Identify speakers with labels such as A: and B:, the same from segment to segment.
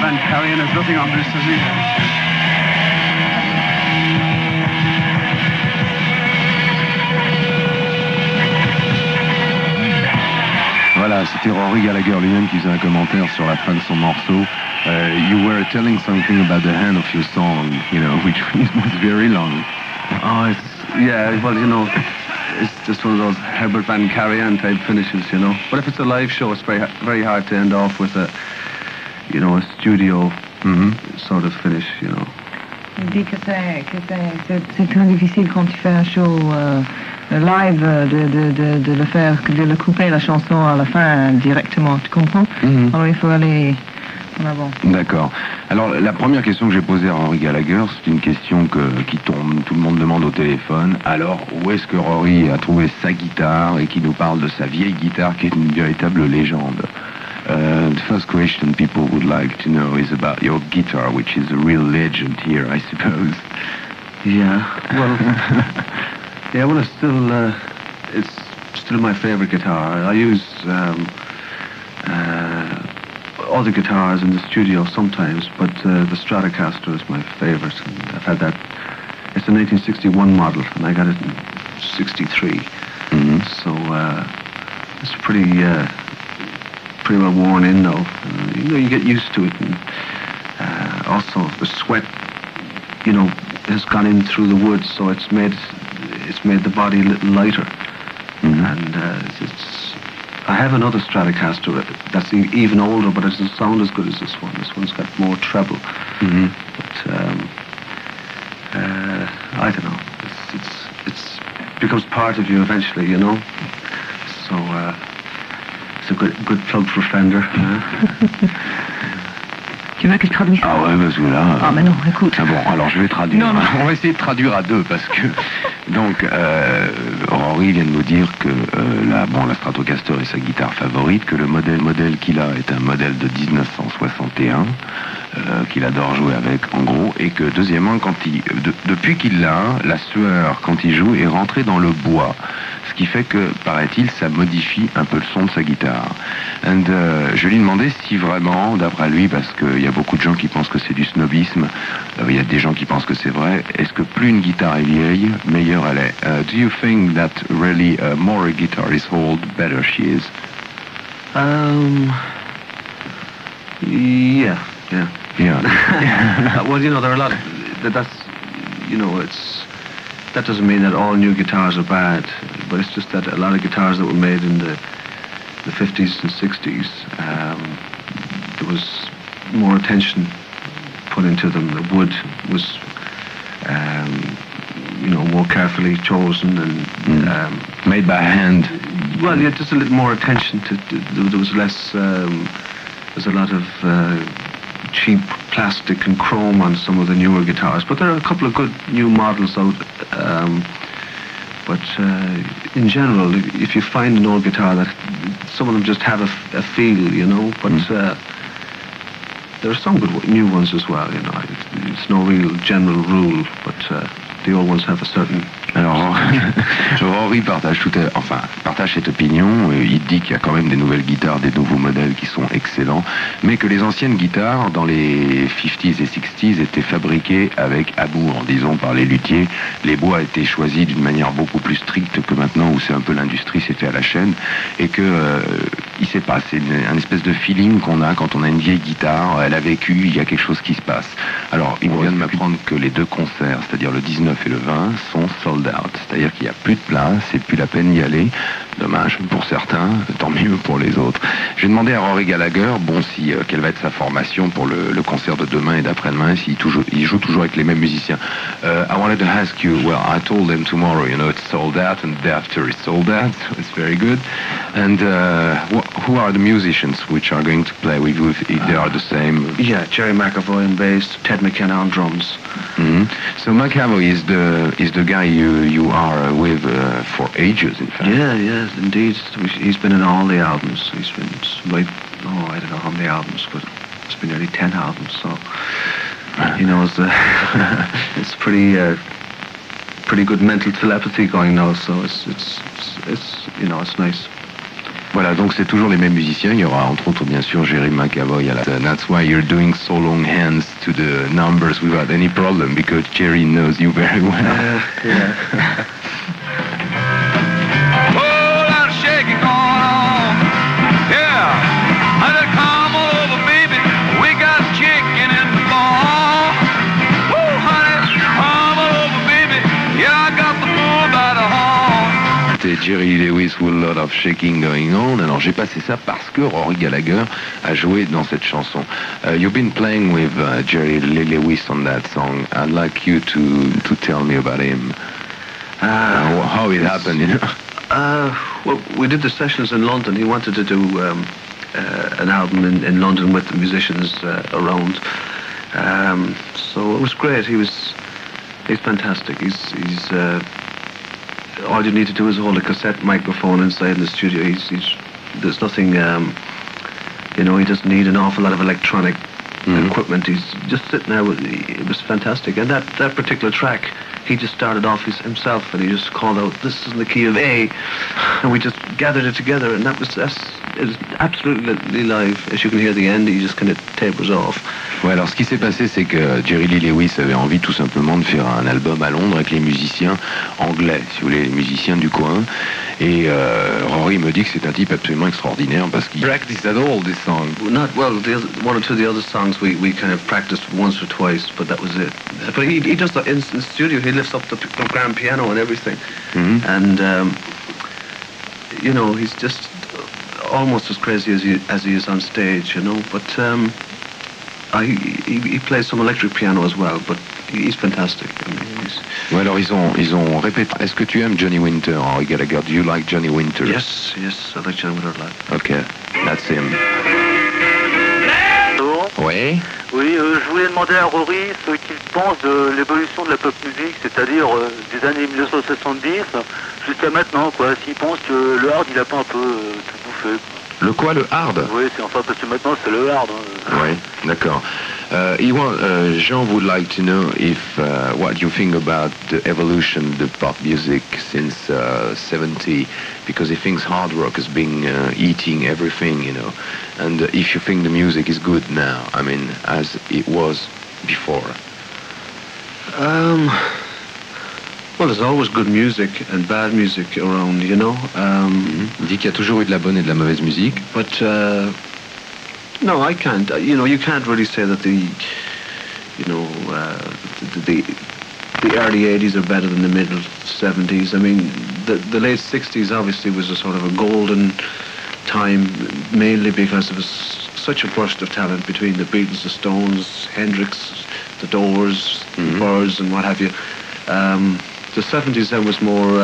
A: Van Karajan has nothing on this, does he?
B: Voilà, c'était Rory Gallagher lui-même qui faisait un commentaire sur la fin de son morceau. You were telling something about the end of your song, which was very long.
A: Oh, it's just one of those Herbert Van Karajan type finishes, But if it's a live show, it's very, very hard to end off with a studio sort of finish,
C: Il dit que c'est très difficile quand tu fais un show live de le couper la chanson à la fin directement, tu comprends? Alors il faut aller en avant.
B: D'accord. Alors la première question que j'ai posée à Rory Gallagher, c'est une question qui tombe, tout le monde demande au téléphone. Alors où est-ce que Rory a trouvé sa guitare et qui nous parle de sa vieille guitare qui est une véritable légende? The first question people would like to know is about your guitar, which is a real legend here, I suppose.
A: Yeah. Well, it's still my favorite guitar. I use other guitars in the studio sometimes, but the Stratocaster is my favorite. And I've had that. It's a 1961 model, and I got it in '63. So it's pretty well worn in now. You get used to it, and also the sweat, has gone in through the wood, so it's made the body a little lighter. And I have another Stratocaster that's even older, but it doesn't sound as good as this one. This one's got more treble. But I don't know. It's becomes part of you eventually, So it's a good plug for Fender.
C: Tu veux que je traduise?
B: Ah ouais, parce que là...
C: Ah mais non, écoute.
B: Ah bon, alors je vais traduire.
C: Non.
B: On va essayer de traduire à deux, parce que... Donc, Rory vient de nous dire que la Stratocaster est sa guitare favorite, que le modèle qu'il a est un modèle de 1961, qu'il adore jouer avec, en gros, et que, deuxièmement, depuis qu'il l'a, la sueur, quand il joue, est rentrée dans le bois. Ce qui fait que, paraît-il, ça modifie un peu le son de sa guitare. And, je lui ai demandé si vraiment, d'après lui, parce qu'il y a beaucoup de gens qui pensent que c'est du snobisme, il y a des gens qui pensent que c'est vrai, est-ce que plus une guitare est vieille, meilleure elle est? Do you think that really more a guitar is old, better she is?
A: Yeah. Well, there are a lot. That doesn't mean that all new guitars are bad, but it's just that a lot of guitars that were made in the 50s and 60s, there was more attention put into them. The wood was, more carefully chosen and
B: made by hand.
A: Well, yeah, just a little more attention to. There was less. There's a lot of cheap plastic and chrome on some of the newer guitars, but there are a couple of good new models out. But in general, if you find an old guitar, that some of them just have a feel, But there are some good new ones as well, It's no real general rule, but the old ones have a certain.
B: Alors, Rory partage cette opinion. Il dit qu'il y a quand même des nouvelles guitares, des nouveaux modèles qui sont excellents, mais que les anciennes guitares, dans les 50s et 60s, étaient fabriquées avec amour, disons, par les luthiers. Les bois étaient choisis d'une manière beaucoup plus stricte que maintenant, où c'est un peu l'industrie, c'est fait à la chaîne, et que il s'est passé un espèce de feeling qu'on a quand on a une vieille guitare. Elle a vécu, il y a quelque chose qui se passe. Alors, il vient de m'apprendre que les deux concerts, c'est-à-dire le 19 et le 20, sont sold out. C'est-à-dire qu'il n'y a plus de place, c'est plus la peine d'y aller. Dommage pour certains, tant mieux pour les autres. J'ai demandé à Rory Gallagher, quelle va être sa formation pour le concert de demain et d'après-demain, il joue toujours avec les mêmes musiciens. I wanted to ask you, well, I told them tomorrow, it's sold out, and the day after it's sold out, so it's very good. And who are the musicians which are going to play with you if they are the same?
A: Yeah, Jerry McAvoy on bass, Ted McKenna on drums.
B: So McAvoy is the guy you are with for ages, in fact.
A: Yeah, yes, indeed. He's been in all the albums. He's been I don't know how many albums, but it's been nearly 10 albums. So he knows it's pretty good mental telepathy going now. So it's nice.
B: Voilà, donc c'est toujours les mêmes musiciens. Il y aura entre autres bien sûr Jerry McAvoy à la scène. That's why you're doing so long hands to the numbers without any problem, because Jerry knows you very well.
A: Yeah.
B: Jerry Lewis with a lot of shaking going on. Alors j'ai passé ça parce que Rory Gallagher a joué dans cette chanson. You've been playing with Jerry Lewis on that song. I'd like you to tell me about him. How it happened, you know.
A: Well, we did the sessions in London. He wanted to do an album in London with the musicians around. So it was great. He's fantastic. He's all you need to do is hold a cassette microphone inside the studio. There's nothing, he doesn't need an awful lot of electronic equipment. He's just sitting there. It was fantastic. And that particular track, he just started off himself, and he just called out, "This is in the key of A," and we just gathered it together, and it was absolutely live. As you can hear the end, he just kind of tapers off.
B: Ouais, alors ce qui s'est passé, c'est que Jerry Lee Lewis avait envie tout simplement de faire un album à Londres avec les musiciens anglais, si vous voulez, les musiciens du coin. Et Rory me dit que c'est un type absolument extraordinaire parce qu'il practice at all this song.
A: Not well. One or two of the other songs we kind of practiced once or twice, but that was it. But he does that in the studio. He lifts up the grand piano and everything, and he's just almost as crazy as he is on stage, But he plays some electric piano as well, but he's fantastic. I mean,
B: Ouais, alors ils ont répété. Est-ce que tu aimes Johnny Winter, Rory Gallagher? Do you like Johnny Winter?
A: Yes, I like Johnny Winter a lot.
B: Okay, that's him.
D: Oui. Oui, je voulais demander à Rory ce qu'il pense de l'évolution de la pop music, c'est-à-dire des années 1970 jusqu'à maintenant, quoi. S'il pense que le hard, il a pas un peu tout bouffé.
B: Le quoi, le hard?
D: Oui, c'est enfin parce que maintenant c'est le hard.
B: Oui, d'accord. Jean would like to know if what you think about the evolution of the pop music since 70, because he thinks hard rock has been eating everything, and if you think the music is good now, I mean, as it was before.
A: Well, there's always good music and bad music around,
B: Il dit qu'il y a toujours eu de la bonne et de la mauvaise musique.
A: But no, I can't. You can't really say that the early 80s are better than the middle 70s. I mean, the late 60s obviously was a sort of a golden time, mainly because it was such a burst of talent between the Beatles, the Stones, Hendrix, the Doors, the Byrds, and what have you. The 70s then was more,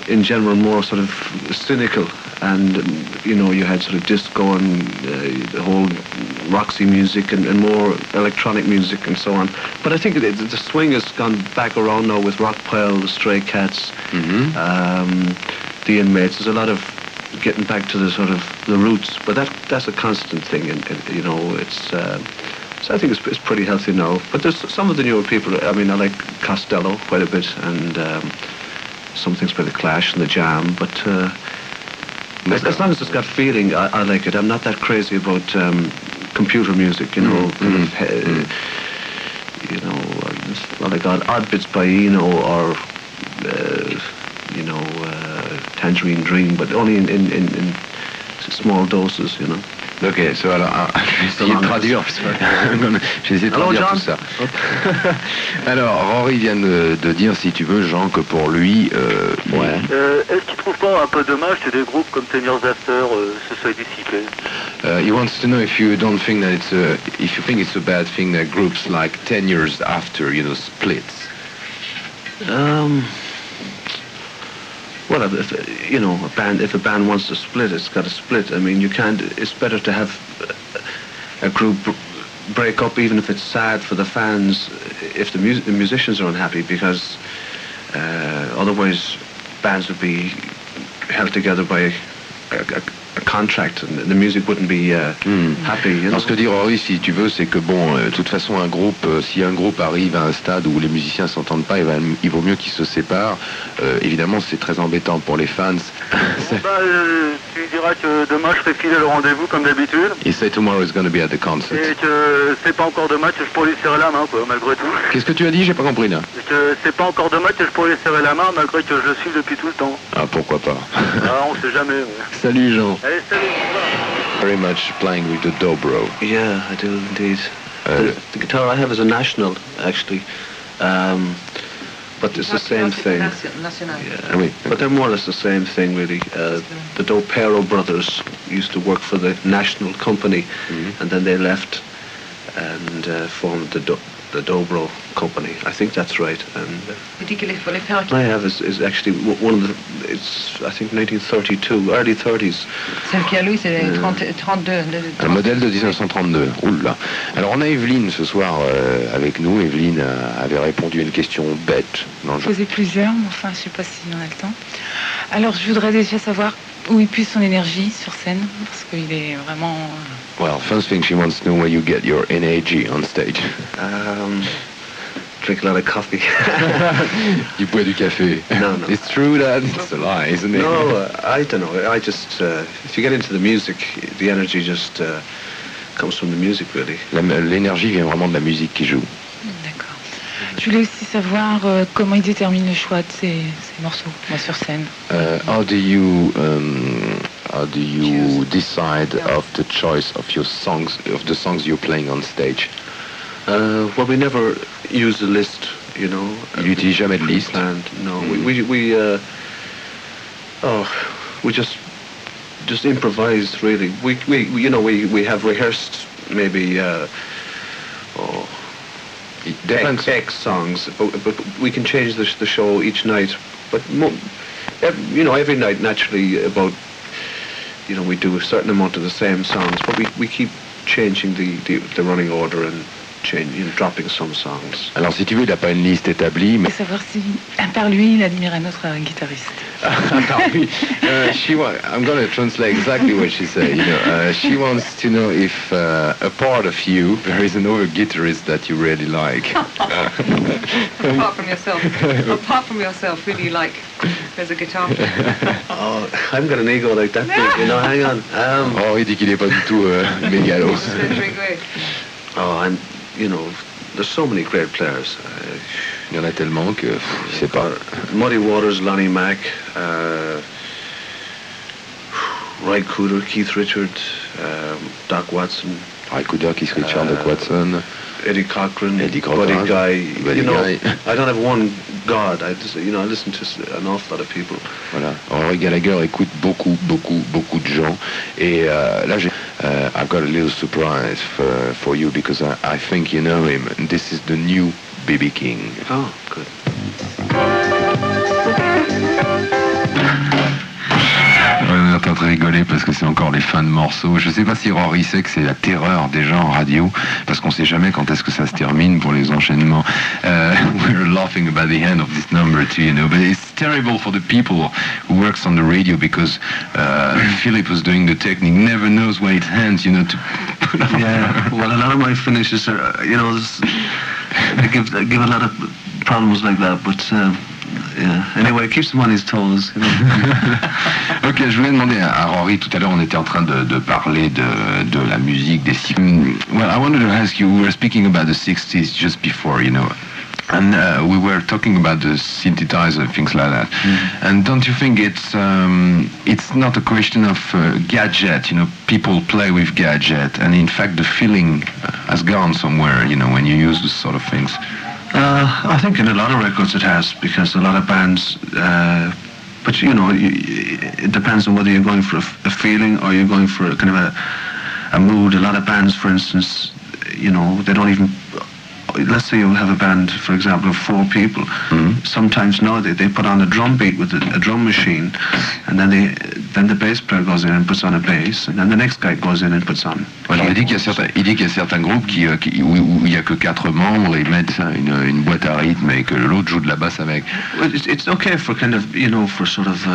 A: in general, more sort of cynical, and you had sort of disco and the whole Roxy music and more electronic music and so on. But I think the swing has gone back around now with Rockpile, the Stray Cats, the Inmates. There's a lot of getting back to the sort of the roots, but that's a constant thing, and it's. So I think it's pretty healthy now. But there's some of the newer people. I mean, I like Costello quite a bit, and some things by the Clash and the Jam. But as long as it's got feeling, I like it. I'm not that crazy about computer music. Like odd bits by Eno or Tangerine Dream, but only in small doses.
B: Ok, alors, je vais essayer de traduire. Je vais essayer de traduire tout ça. Alors, Rory vient de dire, si tu veux, Jean, que pour lui...
D: Est-ce qu'il trouve pas un peu dommage que des groupes comme 10 Years After se soient dissipés?
B: He wants to know if you don't think that if you think it's a bad thing that groups like 10 Years After, splits. Well, if a band wants to split, it's got to split. I mean, you can't. It's better to have a group break up, even if it's sad for the fans, if the musicians are unhappy, because otherwise bands would be held together by a
A: contract, and the music wouldn't be happy. You know?
B: Alors, ce que dit Rory, si tu veux, c'est que bon, de toute façon, un groupe, si un groupe arrive à un stade où les musiciens s'entendent pas, il vaut mieux qu'ils se séparent. Évidemment, c'est très embêtant pour les fans.
D: Tu diras que demain je serai fidèle au rendez-vous comme d'habitude.
B: He said tomorrow is going to be at the concert.
D: Et que c'est pas encore de match, je pourrais lui serrer la main, quoi, malgré tout.
B: Qu'est-ce que tu as dit? J'ai pas compris là.
D: Et que c'est pas encore de match, je pourrais lui serrer la main, malgré que je le suis depuis tout le temps.
B: Ah, pourquoi pas.
D: On sait jamais. Ouais.
B: Salut Jean.
D: Allez, salut.
B: Very much playing with the dobro.
A: Yeah, I do indeed. The guitar I have is a National, actually. But it's the same thing. Yeah.
B: Oui.
A: But they're more or less the same thing, really. The Dopero brothers used to work for the National Company, and then they left and formed the Dobro Company. I think that's right. And I have is actually one of the. It's I think 1932, early 30s.
C: Celle qui a lui, c'est 32.
B: Un modèle de 1932. Oula. Alors on a Evelyne ce soir avec nous. Evelyne avait répondu à une question bête.
E: Je posais plusieurs, mais enfin je sais pas si on a le temps. Alors je voudrais déjà savoir où il puise son énergie sur scène, parce qu'il est vraiment...
B: Well, first thing she wants to know where you get your energy on stage.
A: Drink a lot of coffee.
B: You bois du café.
A: No.
B: It's true that it's a lie, isn't it?
A: No, I don't know. I just, if you get into the music, the energy just comes from the music, really.
B: L'énergie vient vraiment de la musique qui joue.
E: D'accord. Je voulais aussi savoir comment il détermine le choix de ses morceaux, sur scène.
B: How do you decide of the choice of your songs, of the songs you're playing on stage?
A: Well, we never use a list, you know.
B: Il n'utilise jamais de liste.
A: No, we just improvise, really. We have rehearsed maybe X songs, but we can change the show each night. But every night naturally we do a certain amount of the same songs, but we keep changing the running order and dropping some songs.
B: Alors si tu veux, il n'a pas une liste établie, mais...
E: Je veux savoir si, à part lui, il admire un autre guitariste.
B: I'm going to translate exactly what she said. She wants to know if apart of you, there is another guitarist that you really like.
C: Apart from yourself, really you like as a guitar player.
A: Oh, I haven't got an ego like that big, hang on.
B: Il dit qu'il n'est pas du tout mégalo.
A: There's so many great players.
B: Il y en a tellement que je sais pas.
A: Muddy Waters, Lonnie Mack, Ry Cooder, Keith Richard, Doc Watson.
B: Ry Cooder, Keith Richard, Doc Watson.
A: Eddie Cochran,
B: Buddy
A: Guy.
B: Guy.
A: I don't have one god. I listen to an awful lot of people.
B: Voilà. Rory Gallagher écoute beaucoup de gens. Et là, I've got a little surprise for you because I think you know him. This is the new B.B. King.
A: Oh, good.
B: On est en train de rigoler parce que c'est encore les fins de morceaux. Je sais pas si Rory sait que c'est la terreur des gens en radio, parce qu'on sait jamais quand est-ce que ça se termine pour les enchaînements. We're laughing about the end of this number too, but it's terrible for the people who works on the radio because Philip who's doing the technique never knows where it ends, to put on.
A: Yeah, well, a lot of my finishes are, they give a lot of problems like that, but yeah. Anyway, it keeps him on his toes.
B: Ok, je voulais demander à Rory, tout à l'heure on était en train de parler de la musique, des... Well, I wanted to ask you, we were speaking about the 60s just before, and we were talking about the synthesizer, things like that. And don't you think it's not a question of gadget, people play with gadget, and in fact the feeling has gone somewhere, when you use this sort of things?
A: I think in a lot of records it has, because a lot of bands, but it depends on whether you're going for a feeling or you're going for a kind of a mood. A lot of bands, for instance, they don't even, let's say you have a band, for example, of 4 people. Sometimes now they put on a drum beat with a drum machine, and then the bass player goes in and puts on a bass, and then the next guy goes in and puts on.
B: Voilà, il dit qu'il y a certains groupes où il n'y a que 4 membres, et ils mettent une boîte à rythme et que l'autre joue de la basse avec.
A: Well, it's okay for kind of, for sort of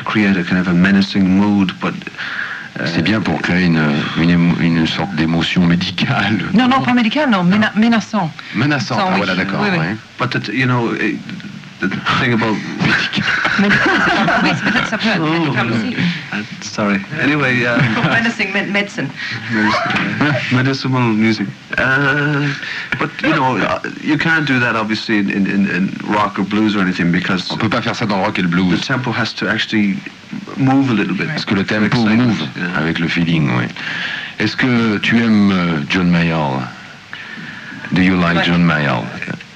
A: to create a kind of a menacing mood, but
B: c'est bien pour créer une sorte d'émotion médicale.
C: Non, non, pas médical, non, menaçant.
B: Menaçant,
C: Ça, oui.
B: voilà, d'accord.
C: Oui, oui.
B: Ouais.
A: but the thing about
C: Médical, c'est pas... Oui, peut-être ça peut être médical aussi.
A: sorry. Anyway,
C: Menacing medicine.
A: medicinal music. But you can't do that obviously in rock or blues or anything because
B: On peut pas faire ça dans le rock et le
A: the
B: blues.
A: tempo has to actually move a little bit.
B: Parce que le tempo
A: Excitement,
B: move
A: yeah.
B: avec le feeling, oui. Est-ce que tu aimes John Mayall? Do you like
C: Ouais.
B: John Mayall?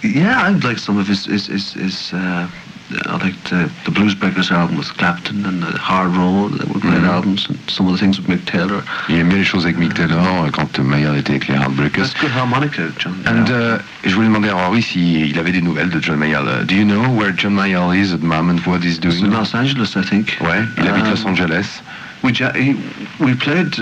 A: Yeah, I like some of his I liked the Blues Breakers album with Clapton and the Hard Roll. They were great albums, and some of the things with Mick Taylor.
B: Il aime bien les choses avec Mick Taylor quand Mayall était avec les Heartbreakers.
A: That's good harmonica, John.
B: And je voulais demander à Rory s'il avait des nouvelles de John Mayall. Do you know where John Mayall is at the moment? What he's
A: It's in
B: doing?
A: Los Angeles, I think.
B: Ouais, il habite Los Angeles.
A: We played